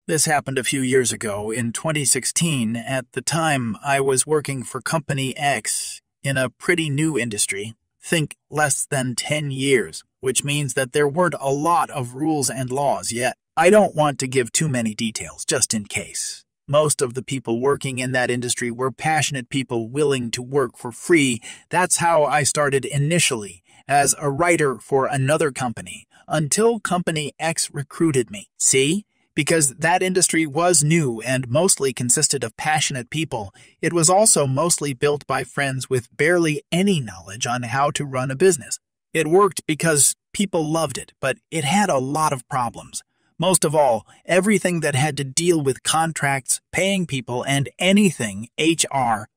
This happened a few years ago, in 2016. At the time, I was working for Company X in a pretty new industry. Think less than 10 years, which means that there weren't a lot of rules and laws yet. I don't want to give too many details, just in case. Most of the people working in that industry were passionate people willing to work for free. That's how I started initially, as a writer for another company, until Company X recruited me. See? Because that industry was new and mostly consisted of passionate people, it was also mostly built by friends with barely any knowledge on how to run a business. It worked because people loved it, but it had a lot of problems. Most of all, everything that had to deal with contracts, paying people, and anything HR.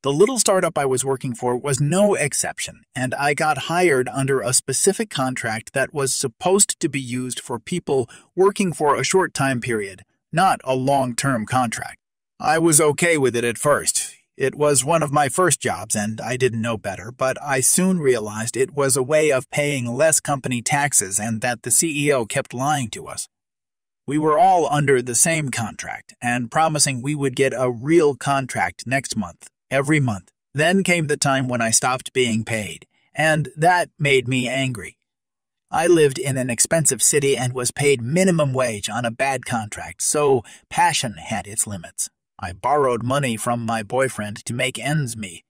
The little startup I was working for was no exception, and I got hired under a specific contract that was supposed to be used for people working for a short time period, not a long-term contract. I was okay with it at first. It was one of my first jobs, and I didn't know better, but I soon realized it was a way of paying less company taxes and that the CEO kept lying to us. We were all under the same contract and promising we would get a real contract next month. Every month. Then came the time when I stopped being paid, and that made me angry. I lived in an expensive city and was paid minimum wage on a bad contract, so passion had its limits. I borrowed money from my boyfriend to make ends meet,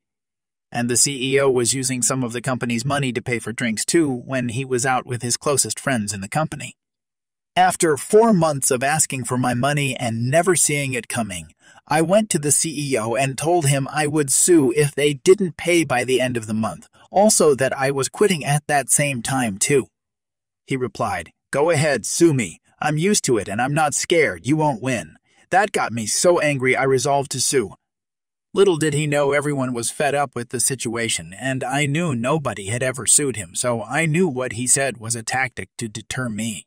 and the CEO was using some of the company's money to pay for drinks too when he was out with his closest friends in the company. After 4 months of asking for my money and never seeing it coming, I went to the CEO and told him I would sue if they didn't pay by the end of the month, also that I was quitting at that same time too. He replied, "Go ahead, sue me. I'm used to it and I'm not scared. You won't win." That got me so angry I resolved to sue. Little did he know everyone was fed up with the situation, and I knew nobody had ever sued him, so I knew what he said was a tactic to deter me.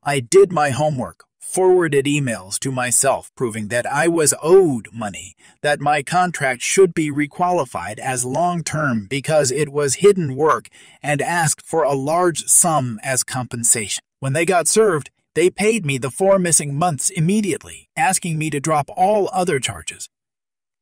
I did my homework, forwarded emails to myself proving that I was owed money, that my contract should be requalified as long-term because it was hidden work, and asked for a large sum as compensation. When they got served, they paid me the 4 missing months immediately, asking me to drop all other charges.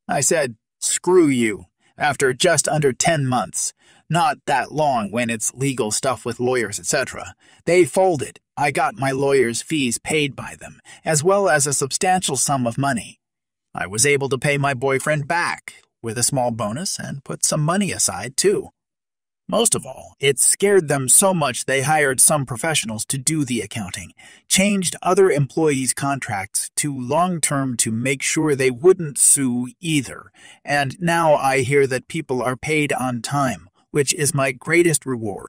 I said, "Screw you," after just under 10 months. Not that long when it's legal stuff with lawyers, etc. They folded. I got my lawyers' fees paid by them, as well as a substantial sum of money. I was able to pay my boyfriend back, with a small bonus, and put some money aside, too. Most of all, it scared them so much they hired some professionals to do the accounting, changed other employees' contracts to long-term to make sure they wouldn't sue either, and now I hear that people are paid on time, which is my greatest reward.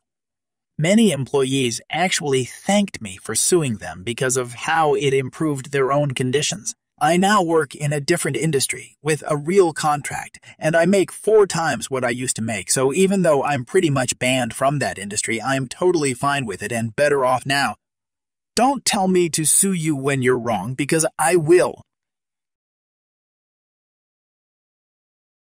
Many employees actually thanked me for suing them because of how it improved their own conditions. I now work in a different industry with a real contract, and I make 4 times what I used to make, so even though I'm pretty much banned from that industry, I'm totally fine with it and better off now. Don't tell me to sue you when you're wrong, because I will.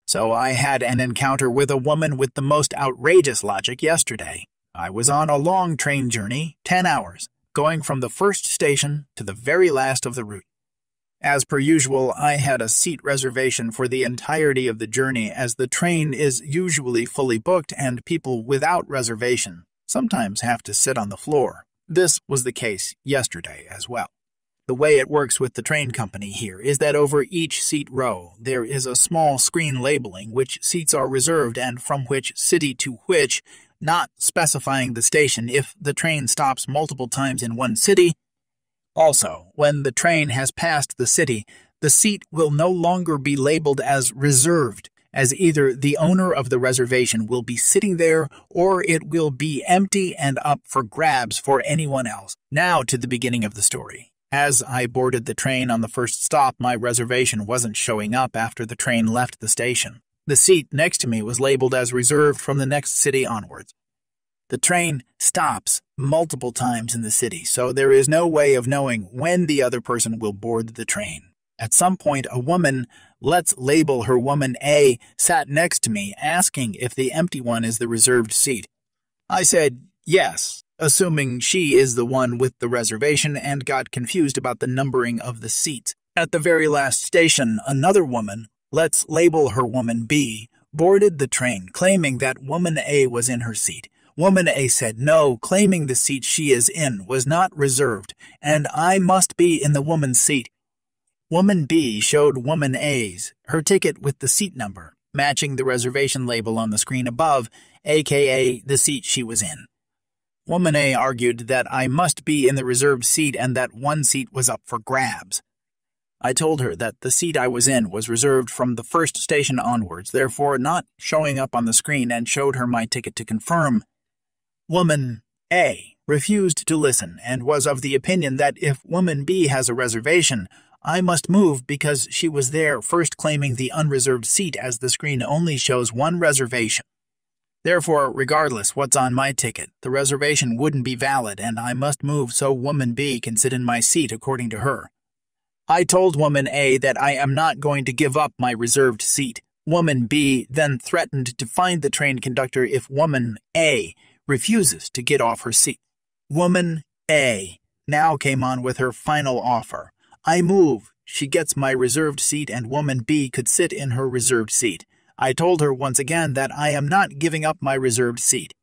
So I had an encounter with a woman with the most outrageous logic yesterday. I was on a long train journey, 10 hours, going from the first station to the very last of the route. As per usual, I had a seat reservation for the entirety of the journey as the train is usually fully booked and people without reservation sometimes have to sit on the floor. This was the case yesterday as well. The way it works with the train company here is that over each seat row there is a small screen labeling which seats are reserved and from which city to which, not specifying the station if the train stops multiple times in one city. Also, when the train has passed the city, the seat will no longer be labeled as reserved, as either the owner of the reservation will be sitting there or it will be empty and up for grabs for anyone else. Now to the beginning of the story. As I boarded the train on the first stop, my reservation wasn't showing up after the train left the station. The seat next to me was labeled as reserved from the next city onwards. The train stops multiple times in the city, so there is no way of knowing when the other person will board the train. At some point, a woman, let's label her woman A, sat next to me, asking if the empty one is the reserved seat. I said, yes, assuming she is the one with the reservation and got confused about the numbering of the seats. At the very last station, another woman, let's label her Woman B, boarded the train, claiming that Woman A was in her seat. Woman A said no, claiming the seat she is in was not reserved, and I must be in the woman's seat. Woman B showed Woman A's her ticket with the seat number, matching the reservation label on the screen above, aka the seat she was in. Woman A argued that I must be in the reserved seat and that one seat was up for grabs. I told her that the seat I was in was reserved from the first station onwards, therefore not showing up on the screen, and showed her my ticket to confirm. Woman A refused to listen and was of the opinion that if Woman B has a reservation, I must move because she was there first, claiming the unreserved seat as the screen only shows one reservation. Therefore, regardless what's on my ticket, the reservation wouldn't be valid and I must move so Woman B can sit in my seat according to her. I told Woman A that I am not going to give up my reserved seat. Woman B then threatened to fine the train conductor if Woman A refuses to get off her seat. Woman A now came on with her final offer. I move, she gets my reserved seat and Woman B could sit in her reserved seat. I told her once again that I am not giving up my reserved seat.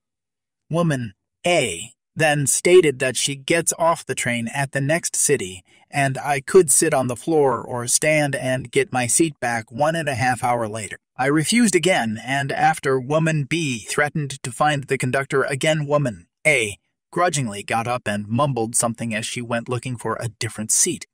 Woman A then stated that she gets off the train at the next city and I could sit on the floor or stand and get my seat back 1.5 hours later. I refused again, and after Woman B threatened to fine the conductor again, Woman A grudgingly got up and mumbled something as she went looking for a different seat.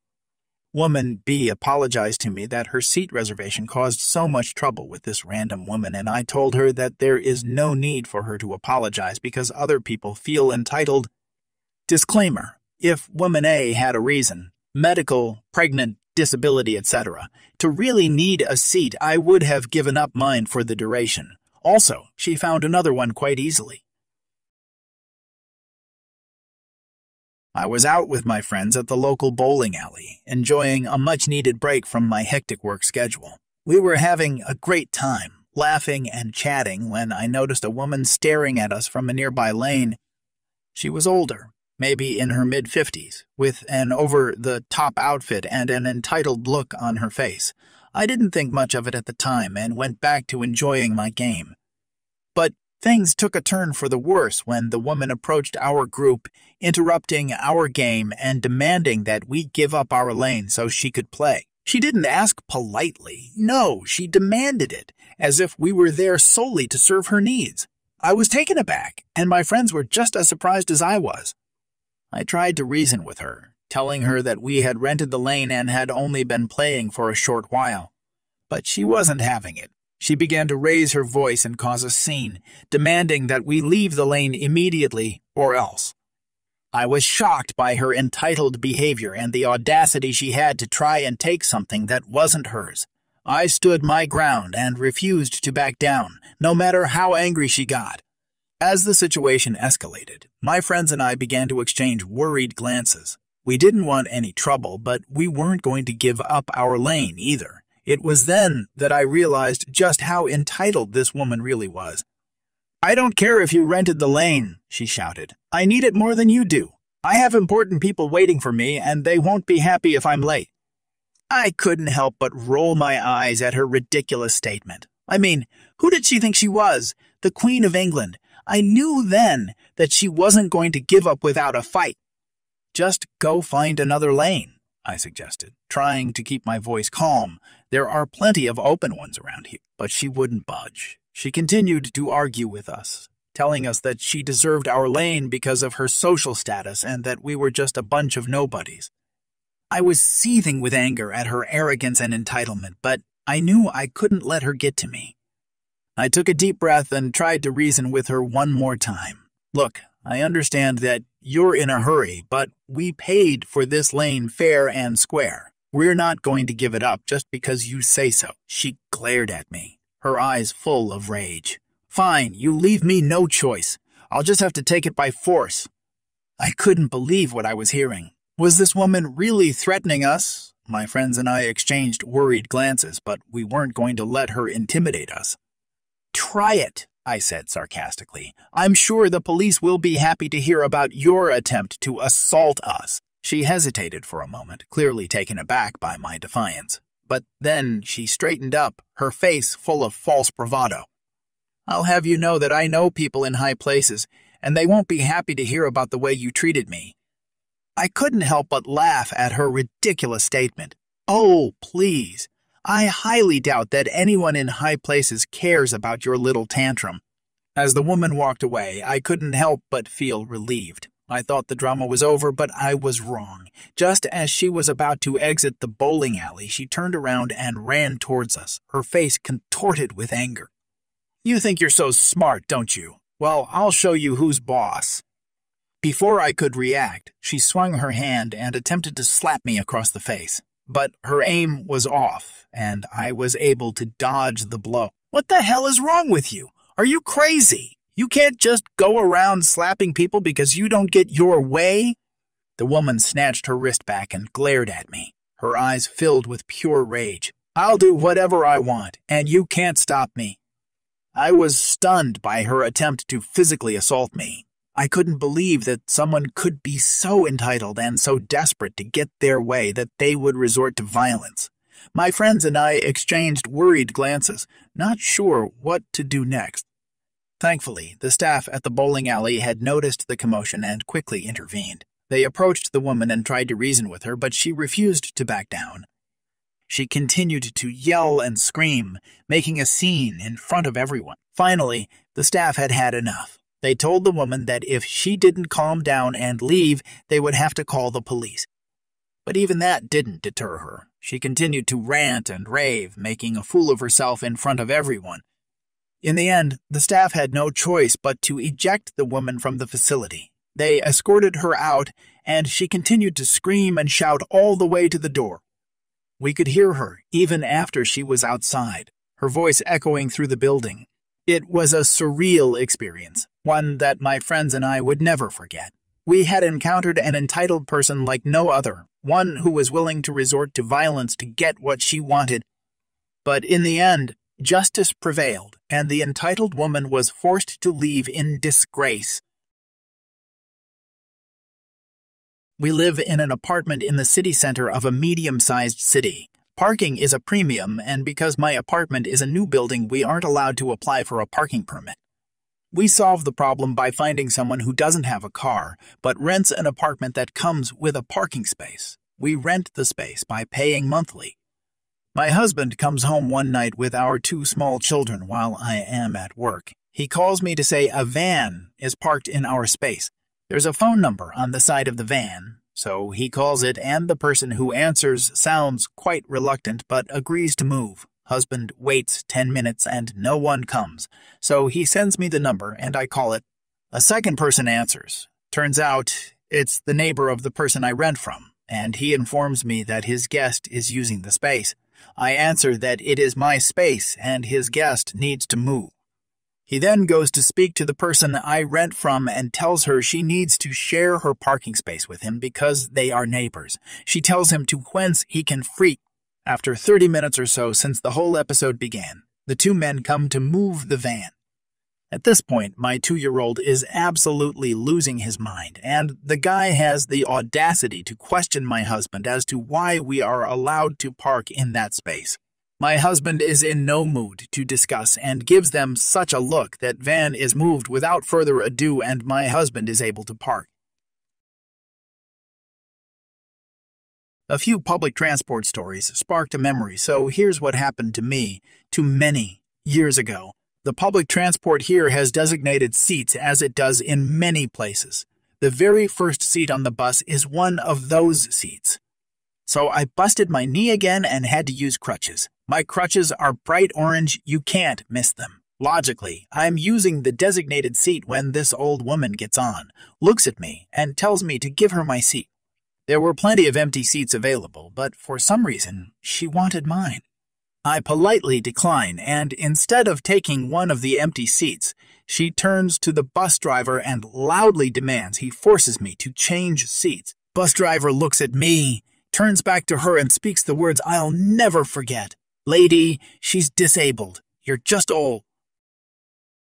Woman B apologized to me that her seat reservation caused so much trouble with this random woman, and I told her that there is no need for her to apologize because other people feel entitled. Disclaimer: if Woman A had a reason, medical, pregnant, disability, etc., to really need a seat, I would have given up mine for the duration. Also, she found another one quite easily. I was out with my friends at the local bowling alley, enjoying a much-needed break from my hectic work schedule. We were having a great time, laughing and chatting, when I noticed a woman staring at us from a nearby lane. She was older, maybe in her mid-50s, with an over-the-top outfit and an entitled look on her face. I didn't think much of it at the time and went back to enjoying my game. But things took a turn for the worse when the woman approached our group, interrupting our game and demanding that we give up our lane so she could play. She didn't ask politely. No, she demanded it, as if we were there solely to serve her needs. I was taken aback, and my friends were just as surprised as I was. I tried to reason with her, telling her that we had rented the lane and had only been playing for a short while. But she wasn't having it. She began to raise her voice and cause a scene, demanding that we leave the lane immediately or else. I was shocked by her entitled behavior and the audacity she had to try and take something that wasn't hers. I stood my ground and refused to back down, no matter how angry she got. As the situation escalated, my friends and I began to exchange worried glances. We didn't want any trouble, but we weren't going to give up our lane either. It was then that I realized just how entitled this woman really was. "I don't care if you rented the lane," she shouted. "I need it more than you do. I have important people waiting for me, and they won't be happy if I'm late." I couldn't help but roll my eyes at her ridiculous statement. I mean, who did she think she was? The Queen of England. I knew then that she wasn't going to give up without a fight. "Just go find another lane," I suggested, trying to keep my voice calm. There are plenty of open ones around here. But she wouldn't budge. She continued to argue with us, telling us that she deserved our lane because of her social status and that we were just a bunch of nobodies. I was seething with anger at her arrogance and entitlement, but I knew I couldn't let her get to me. I took a deep breath and tried to reason with her one more time. "Look, I understand that you're in a hurry, but we paid for this lane fair and square. We're not going to give it up just because you say so." She glared at me, her eyes full of rage. "Fine, you leave me no choice. I'll just have to take it by force." I couldn't believe what I was hearing. Was this woman really threatening us? My friends and I exchanged worried glances, but we weren't going to let her intimidate us. "Try it," I said sarcastically. "I'm sure the police will be happy to hear about your attempt to assault us." She hesitated for a moment, clearly taken aback by my defiance. But then she straightened up, her face full of false bravado. "I'll have you know that I know people in high places, and they won't be happy to hear about the way you treated me." I couldn't help but laugh at her ridiculous statement. "Oh, please. I highly doubt that anyone in high places cares about your little tantrum." As the woman walked away, I couldn't help but feel relieved. I thought the drama was over, but I was wrong. Just as she was about to exit the bowling alley, she turned around and ran towards us, her face contorted with anger. "You think you're so smart, don't you? Well, I'll show you who's boss." Before I could react, she swung her hand and attempted to slap me across the face. But her aim was off, and I was able to dodge the blow. "What the hell is wrong with you? Are you crazy? You can't just go around slapping people because you don't get your way?" The woman snatched her wrist back and glared at me, her eyes filled with pure rage. "I'll do whatever I want, and you can't stop me." I was stunned by her attempt to physically assault me. I couldn't believe that someone could be so entitled and so desperate to get their way that they would resort to violence. My friends and I exchanged worried glances, not sure what to do next. Thankfully, the staff at the bowling alley had noticed the commotion and quickly intervened. They approached the woman and tried to reason with her, but she refused to back down. She continued to yell and scream, making a scene in front of everyone. Finally, the staff had had enough. They told the woman that if she didn't calm down and leave, they would have to call the police. But even that didn't deter her. She continued to rant and rave, making a fool of herself in front of everyone. In the end, the staff had no choice but to eject the woman from the facility. They escorted her out, and she continued to scream and shout all the way to the door. We could hear her even after she was outside, her voice echoing through the building. It was a surreal experience, one that my friends and I would never forget. We had encountered an entitled person like no other, one who was willing to resort to violence to get what she wanted. But in the end, justice prevailed, and the entitled woman was forced to leave in disgrace. We live in an apartment in the city center of a medium-sized city. Parking is a premium, and because my apartment is a new building, we aren't allowed to apply for a parking permit. We solve the problem by finding someone who doesn't have a car, but rents an apartment that comes with a parking space. We rent the space by paying monthly. My husband comes home one night with our 2 small children while I am at work. He calls me to say a van is parked in our space. There's a phone number on the side of the van, so he calls it, and the person who answers sounds quite reluctant but agrees to move. Husband waits 10 minutes and no one comes, so he sends me the number and I call it. A second person answers. Turns out it's the neighbor of the person I rent from, and he informs me that his guest is using the space. I answer that it is my space and his guest needs to move. He then goes to speak to the person I rent from and tells her she needs to share her parking space with him because they are neighbors. She tells him to whence he can freak. After 30 minutes or so since the whole episode began, the 2 men come to move the van. At this point, my 2-year-old is absolutely losing his mind, and the guy has the audacity to question my husband as to why we are allowed to park in that space. My husband is in no mood to discuss and gives them such a look that van is moved without further ado and my husband is able to park. A few public transport stories sparked a memory, so here's what happened to me many years ago. The public transport here has designated seats as it does in many places. The very first seat on the bus is one of those seats. So I busted my knee again and had to use crutches. My crutches are bright orange, you can't miss them. Logically, I'm using the designated seat when this old woman gets on, looks at me, and tells me to give her my seat. There were plenty of empty seats available, but for some reason, she wanted mine. I politely decline, and instead of taking one of the empty seats, she turns to the bus driver and loudly demands he forces me to change seats. Bus driver looks at me, turns back to her and speaks the words I'll never forget. "Lady, she's disabled. You're just old."